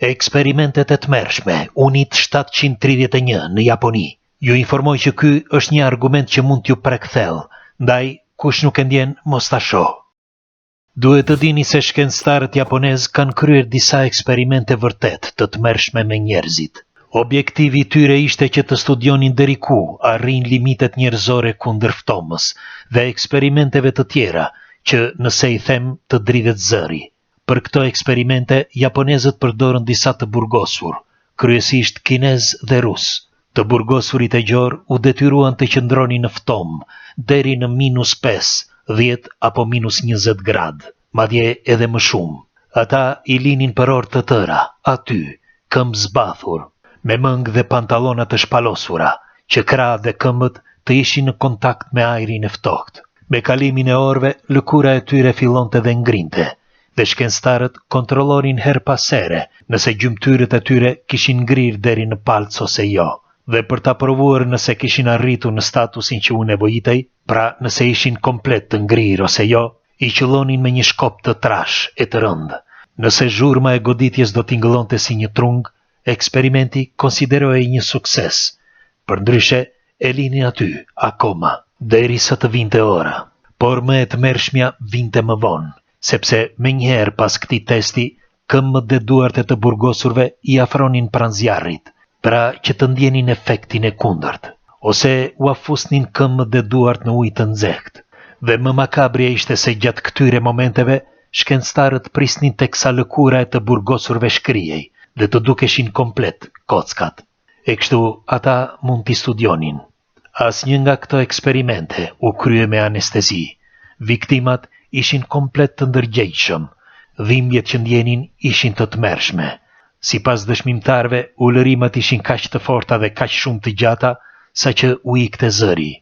Eksperimentet e tmerrshme, Unit 731 në Japoni. Ju informoj që ky është një argument që mund t'ju prek thellë, ndaj kush nuk e ndjen mos ta shoh. Duhet të dini se shkencëtarët japonezë kanë kryer disa eksperimente vërtet të tmerrshme me njerëzit. Objektivi i tyre ishte që të studionin deri ku arrin limitet njerëzore kundër ftomës dhe eksperimenteve të tjera që nëse i them të dridhet zëri. Për këto eksperimente, japonezët përdorën disa të burgosur, kryesisht kinez dhe rus. Të burgosurit e gjor u detyruan të qëndronin në ftomë deri në -5, 10 apo -20 gradë, madje edhe më shumë. Ata i linin për orë të tëra, aty, këmbë zbathur, me mëngë dhe pantallona të shpalosura, që krahët dhe këmbët të ishin në kontakt me ajrin e ftohtë. Me kalimin e orëve, lëkura e tyre fillonte dhe ngrinte, dhe shkencëtarët kontrollonin her pas here nëse gjymtyrët e tyre kishin ngrirë deri në palc ose jo, dhe për ta provuar nëse kishin arritur në statusin që u nevojitej, pra nëse ishin komplet të ngrirë ose jo, i qëllonin me një shkop të trash e të rëndë. Nëse zhurma e goditjes do t'ingëllonte si një trung, eksperimenti konsiderohej një sukses. Përndryshe, e linin aty, akoma, derisa të vinte ora. Por më e tmerrshmja vinte më vonë, sepse me njëherë pas këtij testi, këmbët dhe duart e të burgosurve i afronin pranë zjarrit, pra që të ndjenin efektin e kundërt, ose u afusnin këmbët dhe duart në ujë të nxehtë. Dhe më makabria ishte se gjatë këtyre momenteve, shkencëtarët prisnin teksa lëkura e të burgosurve shkrijej dhe të dukeshin komplet kockat. E kështu ata mund t'i studionin. Asnjë nga këto eksperimente u krye me anestezi. Viktimat ishin komplet të ndërgjegjshëm, dhimbjet që ndjenin ishin të tmerrshme. Sipas dëshmimtarëve, ulërimat ishin kaq të forta dhe kaq shumë të gjata, saqë u ikte zëri.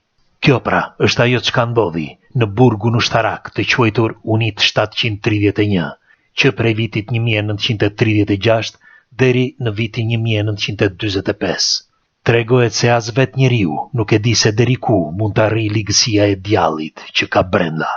Kjo pra është ajo çka ndodhi në burgun ushtarak të quajtur Unit 731, që prej vitit 1936 deri në vitin 1945. Tregohet se as vetë njeriu nuk e di se deri ku mund të arrijë ligësia e djallit që ka brenda.